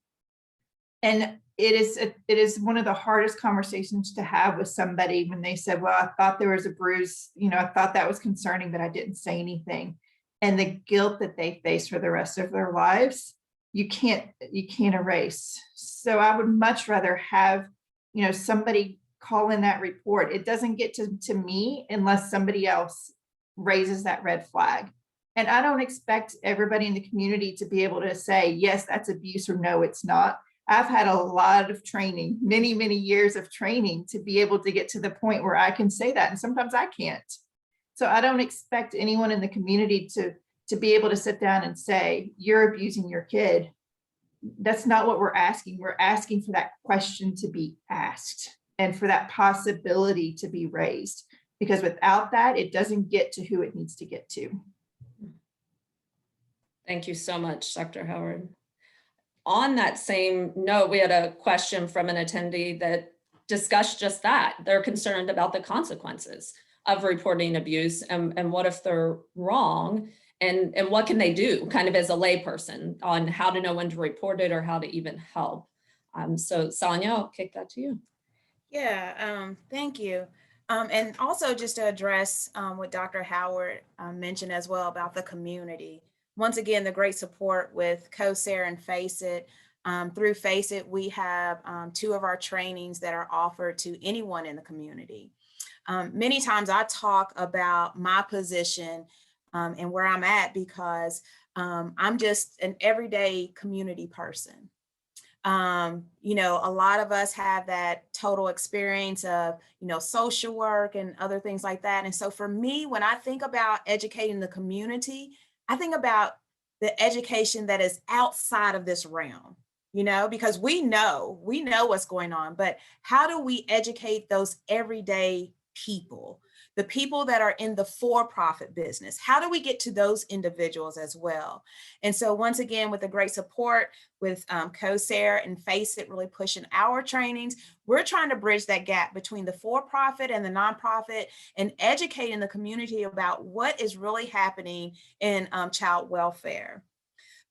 And it is one of the hardest conversations to have with somebody when they said, well, I thought there was a bruise, you know, I thought that was concerning, but I didn't say anything. And the guilt that they face for the rest of their lives, you can't erase. So I would much rather have, you know, somebody call in that report. It doesn't get to me unless somebody else raises that red flag. And I don't expect everybody in the community to be able to say, yes, that's abuse, or no, it's not. I've had a lot of training, many, many years of training to be able to get to the point where I can say that. And sometimes I can't. So I don't expect anyone in the community to be able to sit down and say, you're abusing your kid. That's not what we're asking. We're asking for that question to be asked and for that possibility to be raised, because without that, it doesn't get to who it needs to get to. Thank you so much, Dr. Howard. On that same note, we had a question from an attendee that discussed just that. They're concerned about the consequences of reporting abuse, and what if they're wrong, and what can they do kind of as a layperson on how to know when to report it or how to even help. So Sonya, I'll kick that to you. Yeah, thank you. And also just to address what Dr. Howard mentioned as well about the community. Once again, the great support with Kosair and Face It. Through Face It, we have 2 of our trainings that are offered to anyone in the community. Many times I talk about my position and where I'm at because I'm just an everyday community person. You know, a lot of us have that total experience of, you know, social work and other things like that. And so for me, when I think about educating the community, I think about the education that is outside of this realm, you know, because we know what's going on, but how do we educate those everyday people, the people that are in the for-profit business? How do we get to those individuals as well? And so once again, with the great support with Kosair and Face It really pushing our trainings, we're trying to bridge that gap between the for-profit and the nonprofit and educating the community about what is really happening in child welfare.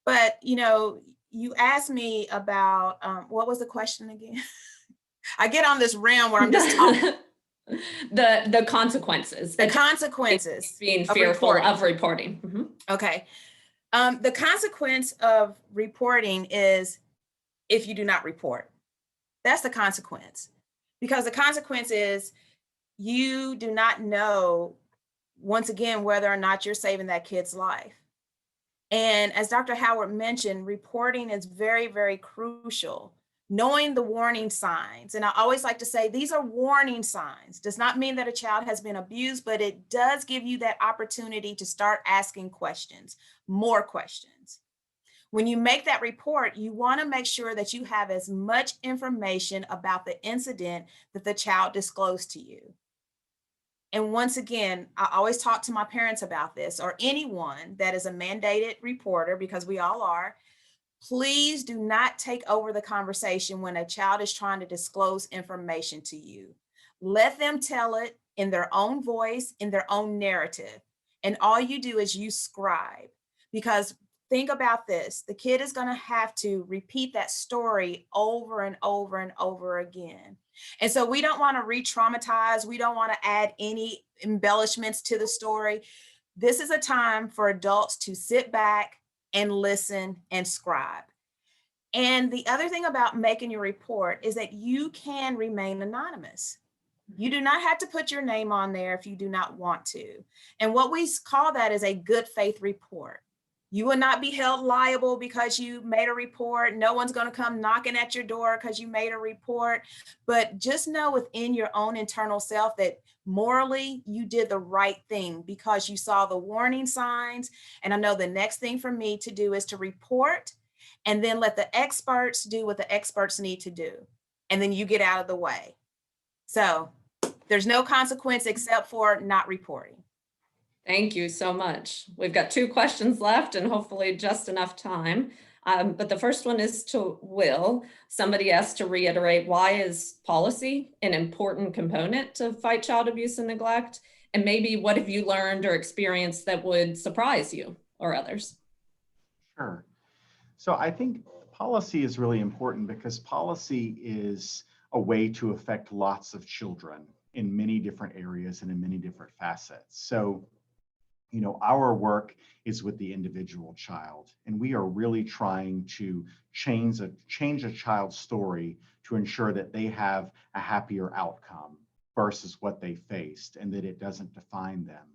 But, you know, you asked me about, what was the question again? I get on this realm where I'm just talking. The consequences. The consequences. Being fearful of reporting. Mm-hmm. Okay. The consequence of reporting is if you do not report. That's the consequence. Because the consequence is you do not know, once again, whether or not you're saving that kid's life. And as Dr. Howard mentioned, reporting is very, very crucial. Knowing the warning signs. And I always like to say, these are warning signs. Does not mean that a child has been abused, but it does give you that opportunity to start asking questions, more questions. When you make that report, you want to make sure that you have as much information about the incident that the child disclosed to you. And once again, I always talk to my parents about this, or anyone that is a mandated reporter, because we all are. Please do not take over the conversation when a child is trying to disclose information to you. Let them tell it in their own voice, in their own narrative. And all you do is you scribe. Because think about this, the kid is going to have to repeat that story over and over and over again. And so we don't want to re-traumatize. We don't want to add any embellishments to the story. This is a time for adults to sit back and listen and scribe. And the other thing about making your report is that you can remain anonymous. You do not have to put your name on there if you do not want to. And what we call that is a good faith report. You will not be held liable because you made a report. No one's going to come knocking at your door because you made a report. But just know within your own internal self that morally you did the right thing because you saw the warning signs. And I know the next thing for me to do is to report and then let the experts do what the experts need to do. And then you get out of the way. So there's no consequence except for not reporting. Thank you so much. We've got 2 questions left and hopefully just enough time. But the first one is to Will. Somebody asked to reiterate, why is policy an important component to fight child abuse and neglect? And maybe what have you learned or experienced that would surprise you or others? Sure. So I think policy is really important because policy is a way to affect lots of children in many different areas and in many different facets. So, you know, our work is with the individual child, and we are really trying to change a child's story to ensure that they have a happier outcome versus what they faced, and that it doesn't define them.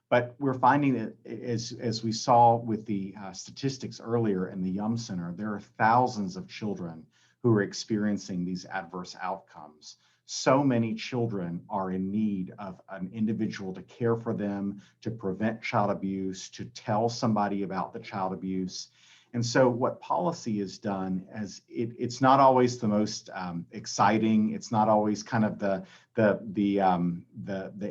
But we're finding that as we saw with the statistics earlier in the Yum Center, there are thousands of children who are experiencing these adverse outcomes. So many children are in need of an individual to care for them, to prevent child abuse, to tell somebody about the child abuse. And so what policy has done is it's not always the most exciting. It's not always kind of the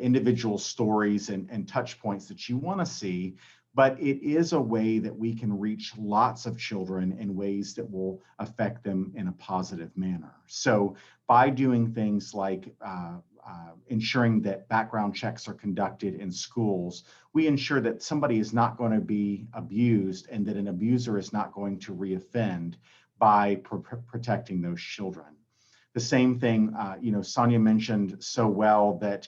individual stories and touch points that you want to see, but it is a way that we can reach lots of children in ways that will affect them in a positive manner. So by doing things like ensuring that background checks are conducted in schools, we ensure that somebody is not going to be abused and that an abuser is not going to reoffend by protecting those children. The same thing, you know, Sonya mentioned so well that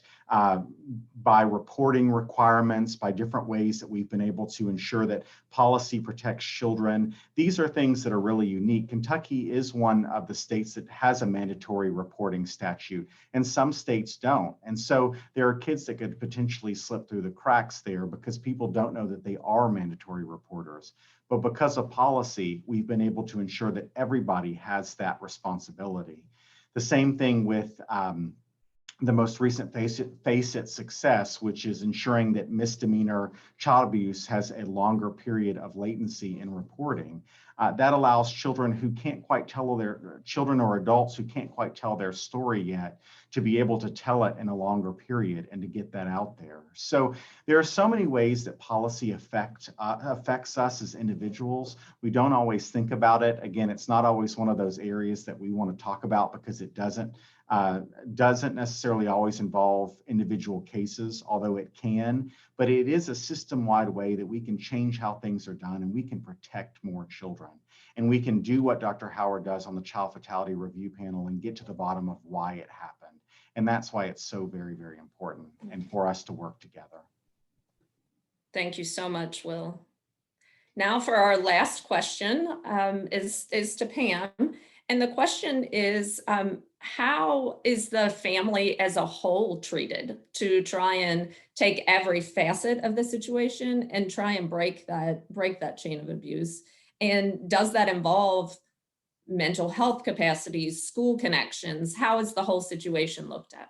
by reporting requirements, by different ways that we've been able to ensure that policy protects children, these are things that are really unique. Kentucky is one of the states that has a mandatory reporting statute, and some states don't. And so there are kids that could potentially slip through the cracks there because people don't know that they are mandatory reporters. But because of policy, we've been able to ensure that everybody has that responsibility. The same thing with the most recent Face It success, which is ensuring that misdemeanor child abuse has a longer period of latency in reporting. That allows children who can't quite tell children or adults who can't quite tell their story yet to be able to tell it in a longer period and to get that out there. So there are so many ways that policy affects us as individuals. We don't always think about it. Again, it's not always one of those areas that we want to talk about because it doesn't necessarily always involve individual cases, although it can, but it is a system-wide way that we can change how things are done and we can protect more children. And we can do what Dr. Howard does on the Child Fatality Review Panel and get to the bottom of why it happened. And that's why it's so very, very important and for us to work together. Thank you so much, Will. Now for our last question is to Pam. And the question is, how is the family as a whole treated to try and take every facet of the situation and try and break that chain of abuse? And does that involve mental health capacities, school connections? How is the whole situation looked at?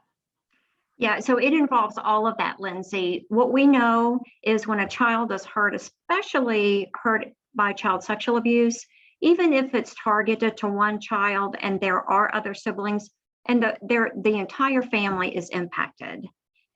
Yeah, so it involves all of that, Lindsay. What we know is when a child is hurt, especially hurt by child sexual abuse, even if it's targeted to one child and there are other siblings, and the entire family is impacted.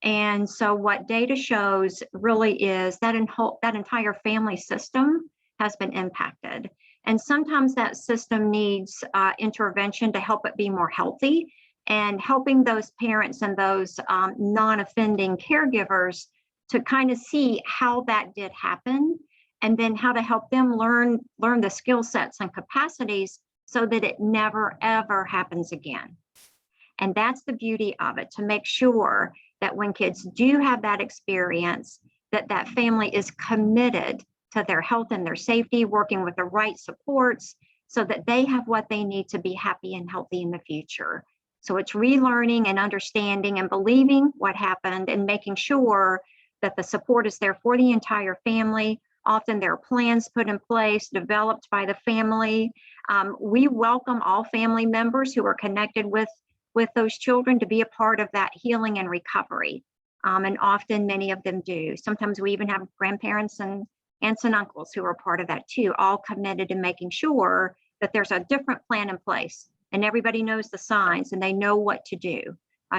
And so what data shows really is that that entire family system has been impacted. And sometimes that system needs intervention to help it be more healthy, and helping those parents and those non-offending caregivers to kind of see how that did happen, and then how to help them learn the skill sets and capacities so that it never, ever happens again. And that's the beauty of it, to make sure that when kids do have that experience, that family is committed to their health and their safety, working with the right supports, so that they have what they need to be happy and healthy in the future. So it's relearning and understanding and believing what happened and making sure that the support is there for the entire family. Often there are plans put in place, developed by the family. We welcome all family members who are connected with those children to be a part of that healing and recovery. And often many of them do. Sometimes we even have grandparents and aunts and uncles who are part of that too, all committed to making sure that there's a different plan in place and everybody knows the signs and they know what to do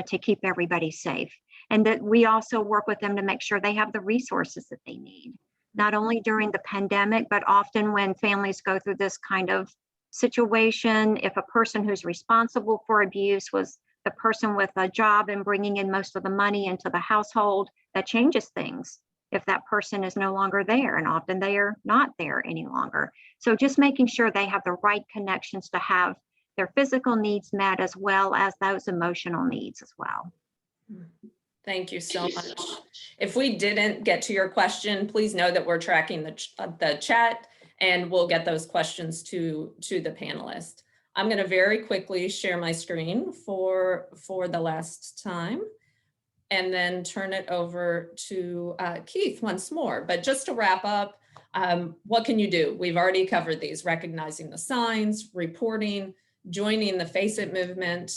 to keep everybody safe. And that we also work with them to make sure they have the resources that they need, not only during the pandemic, but often when families go through this kind of situation. If a person who's responsible for abuse was the person with a job and bringing in most of the money into the household, that changes things if that person is no longer there, and often they are not there any longer. So just making sure they have the right connections to have their physical needs met as well as those emotional needs as well. Thank you so much. If we didn't get to your question, please know that we're tracking the chat and we'll get those questions to the panelists. I'm going to very quickly share my screen for the last time and then turn it over to Keith once more. But just to wrap up, what can you do? We've already covered these: recognizing the signs, reporting, joining the Face It movement.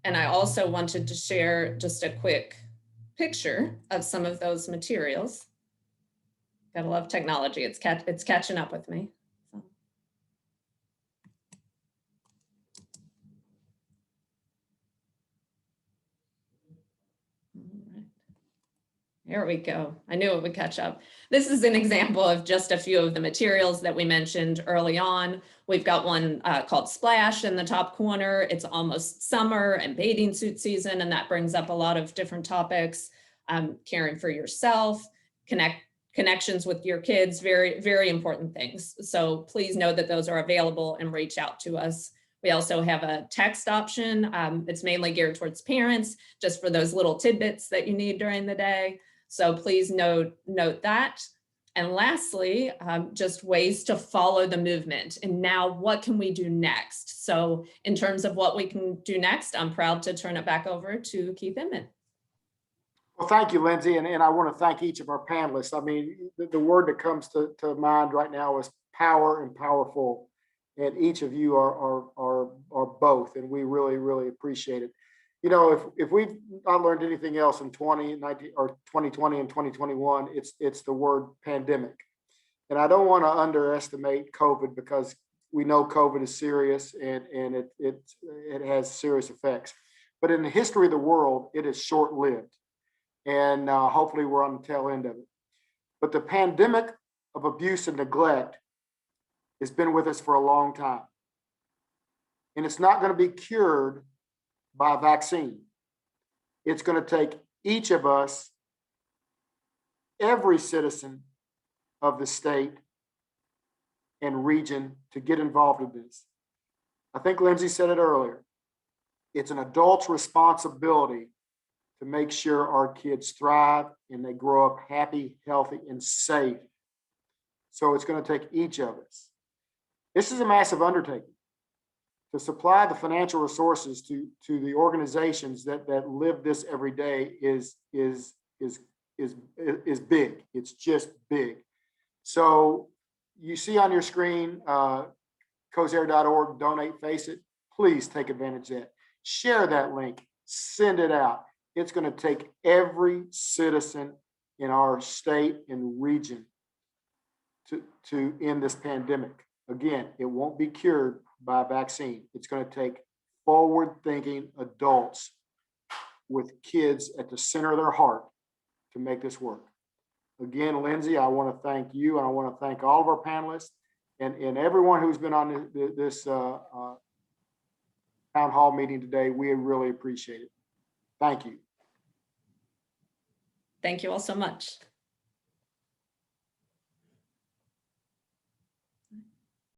And I also wanted to share just a quick picture of some of those materials. Gotta love technology. It's catching up with me. So. All right. There we go. I knew it would catch up. This is an example of just a few of the materials that we mentioned early on. We've got one called Splash in the top corner. It's almost summer and bathing suit season, and that brings up a lot of different topics. Caring for yourself, connections with your kids, very, very important things. So please know that those are available and reach out to us. We also have a text option. It's mainly geared towards parents, just for those little tidbits that you need during the day. So please note that. And lastly, just ways to follow the movement. And now what can we do next? So in terms of what we can do next, I'm proud to turn it back over to Keith Inman. Well, thank you, Lindsay. And I want to thank each of our panelists. I mean, the word that comes to mind right now is power and powerful. And each of you are both. And we really, really appreciate it. You know, if we've not learned anything else in 2020 and 2021, it's the word pandemic. And I don't want to underestimate COVID, because we know COVID is serious and it has serious effects. But in the history of the world, it is short-lived. And hopefully we're on the tail end of it. But the pandemic of abuse and neglect has been with us for a long time. And it's not going to be cured by a vaccine. It's going to take each of us, every citizen of the state and region, to get involved in this. I think Lindsay said it earlier. It's an adult's responsibility to make sure our kids thrive and they grow up happy, healthy, and safe. So it's going to take each of us. This is a massive undertaking. To supply the financial resources to the organizations that live this every day is big. It's just big. So you see on your screen, Kosair.org, donate, face it. Please take advantage of that. Share that link, send it out. It's going to take every citizen in our state and region to end this pandemic. Again, it won't be cured by a vaccine. It's going to take forward-thinking adults with kids at the center of their heart to make this work. Again, Lindsay, I want to thank you, and I want to thank all of our panelists and everyone who's been on this town hall meeting today. We really appreciate it. Thank you. Thank you all so much.